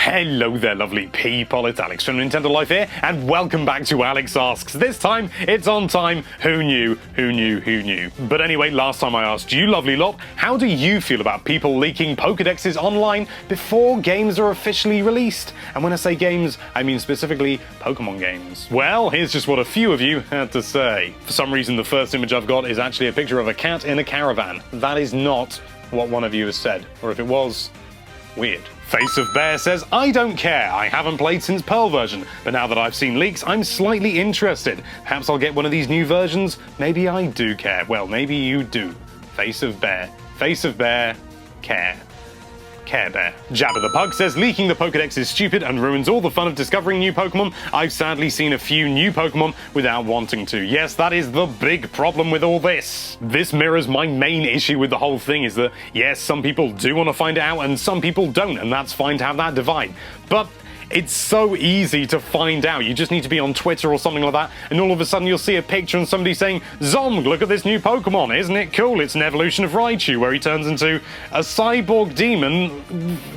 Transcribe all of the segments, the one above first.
Hello there, lovely people. It's Alex from Nintendo Life here, and welcome back to Alex Asks. This time, it's on time. Who knew? Who knew? Who knew? But anyway, last time I asked you, lovely lot, how do you feel about people leaking Pokédexes online before games are officially released? And when I say games, I mean specifically Pokemon games. Well, here's just what a few of you had to say. For some reason, the first image I've got is actually a picture of a cat in a caravan. That is not what one of you has said. Or if it was, weird. Face of Bear says, I don't care, I haven't played since Pearl version, but now that I've seen leaks, I'm slightly interested. Perhaps I'll get one of these new versions? Maybe I do care. Well, maybe you do. Face of Bear. Face of Bear. Care. Care Bear. Jabba the Pug says, leaking the Pokédex is stupid and ruins all the fun of discovering new Pokemon. I've sadly seen a few new Pokemon without wanting to. Yes, that is the big problem with all this. This mirrors my main issue with the whole thing is that, yes, some people do want to find it out and some people don't, and that's fine to have that divide. But it's so easy to find out. You just need to be on Twitter or something like that, and all of a sudden you'll see a picture and somebody saying, Zomg, look at this new Pokemon, isn't it cool? It's an evolution of Raichu, where he turns into a cyborg demon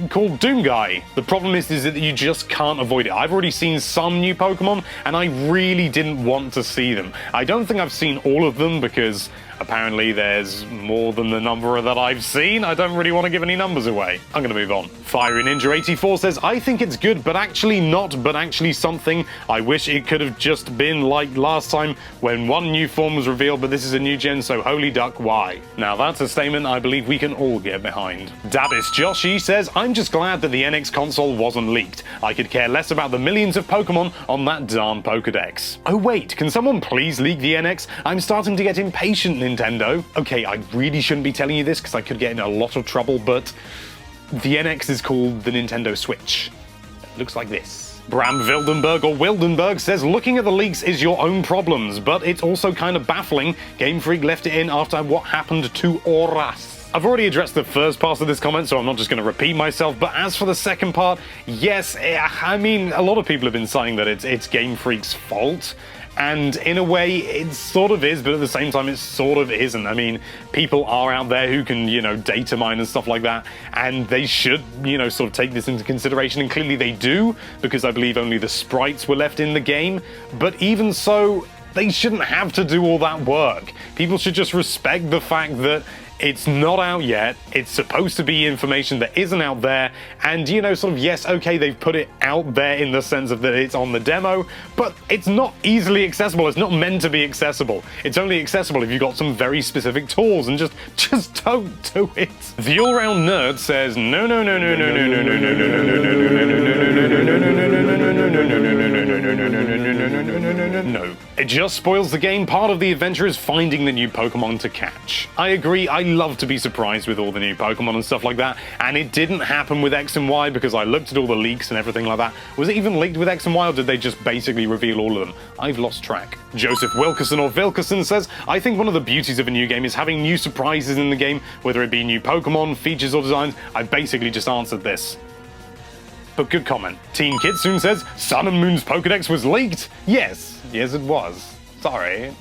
called Doomguy. The problem is that you just can't avoid it. I've already seen some new Pokemon, and I really didn't want to see them. I don't think I've seen all of them, because apparently there's more than the number that I've seen. I don't really want to give any numbers away. I'm going to move on. Fiery Ninja 84 says, I think it's good, but actually not, but actually something. I wish it could have just been like last time when one new form was revealed, but this is a new gen, so holy duck, why? Now that's a statement I believe we can all get behind. Dabis Joshi says, I'm just glad that the NX console wasn't leaked. I could care less about the millions of Pokemon on that darn Pokedex. Oh wait, can someone please leak the NX? I'm starting to get impatient, Nintendo. Okay, I really shouldn't be telling you this because I could get in a lot of trouble, but the NX is called the Nintendo Switch. It looks like this. Bram Wildenberg or Wildenberg says, looking at the leaks is your own problems, but it's also kind of baffling. Game Freak left it in after what happened to Oras. I've already addressed the first part of this comment, so I'm not just going to repeat myself, but as for the second part, yes, I mean, a lot of people have been saying that it's Game Freak's fault. And in a way, it sort of is, but at the same time, it sort of isn't. I mean, people are out there who can, data mine and stuff like that, and they should, sort of take this into consideration, and clearly they do, because I believe only the sprites were left in the game. But even so, they shouldn't have to do all that work. People should just respect the fact that it's not out yet, it's supposed to be information that isn't out there, and sort of, yes, okay, they've put it out there in the sense of that it's on the demo, but it's not easily accessible, it's not meant to be accessible. It's only accessible if you've got some very specific tools, and just don't do it. The all-round nerd says, no, no, no, no, no, no, no, no, no, no, no, no, no, no, no. It just spoils the game. Part of the adventure is finding the new Pokemon to catch. I agree, I love to be surprised with all the new Pokemon and stuff like that, and it didn't happen with X and Y because I looked at all the leaks and everything like that. Was it even leaked with X and Y, or did they just basically reveal all of them? I've lost track. Joseph Wilkerson or Vilkerson says, I think one of the beauties of a new game is having new surprises in the game, whether it be new Pokemon, features or designs. I've basically just answered this. But good comment. Teen Kitsune says, Sun and Moon's Pokedex was leaked? Yes it was. Sorry.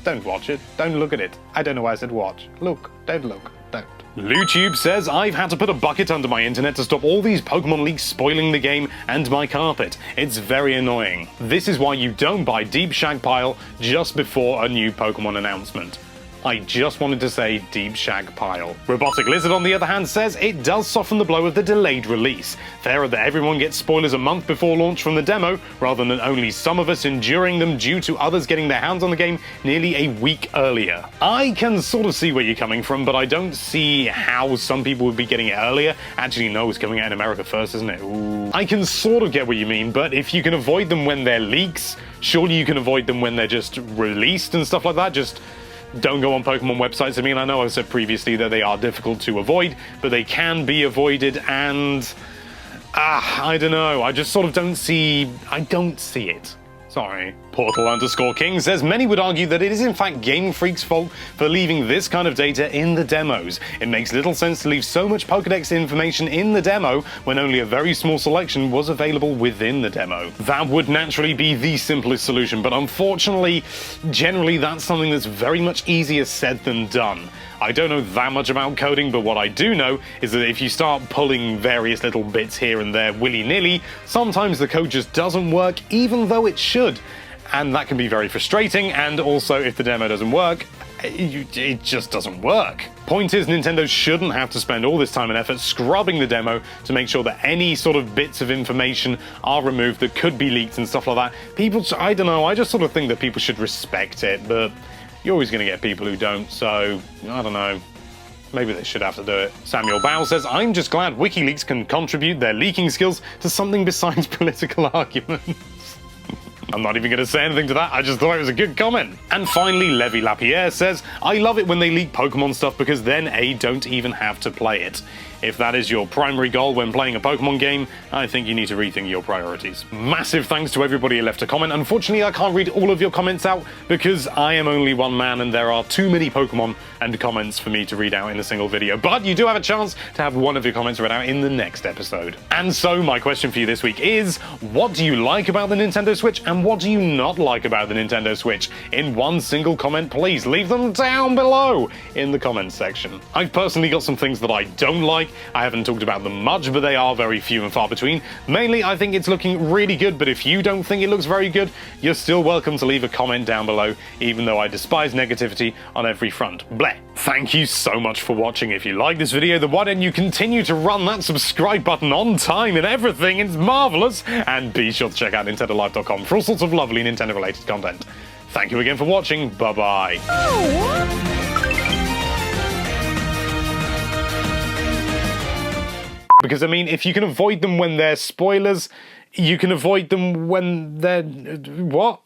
Don't watch it. Don't look at it. I don't know why I said watch. Look. Don't look. Don't. LuTube says, I've had to put a bucket under my internet to stop all these Pokemon leaks spoiling the game and my carpet. It's very annoying. This is why you don't buy Deep Shag Pile just before a new Pokemon announcement. I just wanted to say Deep Shag Pile. Robotic Lizard, on the other hand, says it does soften the blow of the delayed release. Fairer that everyone gets spoilers a month before launch from the demo, rather than only some of us enduring them due to others getting their hands on the game nearly a week earlier. I can sort of see where you're coming from, but I don't see how some people would be getting it earlier. Actually, no, it's coming out in America first, isn't it? Ooh. I can sort of get what you mean, but if you can avoid them when they're leaks, surely you can avoid them when they're just released and stuff like that. Just don't go on Pokemon websites. I mean, I know I've said previously that they are difficult to avoid, but they can be avoided, and I don't know. I just sort of don't see it. Sorry. Portal_King says many would argue that it is in fact Game Freak's fault for leaving this kind of data in the demos. It makes little sense to leave so much Pokédex information in the demo when only a very small selection was available within the demo. That would naturally be the simplest solution, but unfortunately, generally that's something that's very much easier said than done. I don't know that much about coding, but what I do know is that if you start pulling various little bits here and there willy-nilly, sometimes the code just doesn't work even though it should. And that can be very frustrating, and also if the demo doesn't work, it just doesn't work. Point is, Nintendo shouldn't have to spend all this time and effort scrubbing the demo to make sure that any sort of bits of information are removed that could be leaked and stuff like that. People, I don't know, I just sort of think that people should respect it, but you're always going to get people who don't, so I don't know. Maybe they should have to do it. Samuel Bow says, I'm just glad WikiLeaks can contribute their leaking skills to something besides political arguments. I'm not even going to say anything to that, I just thought it was a good comment. And finally, Levi Lapierre says, I love it when they leak Pokemon stuff because then I don't even have to play it. If that is your primary goal when playing a Pokemon game, I think you need to rethink your priorities. Massive thanks to everybody who left a comment. Unfortunately, I can't read all of your comments out because I am only one man and there are too many Pokemon and comments for me to read out in a single video. But you do have a chance to have one of your comments read out in the next episode. And so my question for you this week is, what do you like about the Nintendo Switch and what do you not like about the Nintendo Switch? In one single comment, please leave them down below in the comments section. I've personally got some things that I don't like. I haven't talked about them much, but they are very few and far between. Mainly, I think it's looking really good, but if you don't think it looks very good, you're still welcome to leave a comment down below, even though I despise negativity on every front. Bleh. Thank you so much for watching. If you like this video, then why don't you continue to run that subscribe button on time and everything? It's marvelous! And be sure to check out NintendoLife.com for all sorts of lovely Nintendo-related content. Thank you again for watching. Bye-bye. Because, I mean, if you can avoid them when they're spoilers, you can avoid them when they're... what?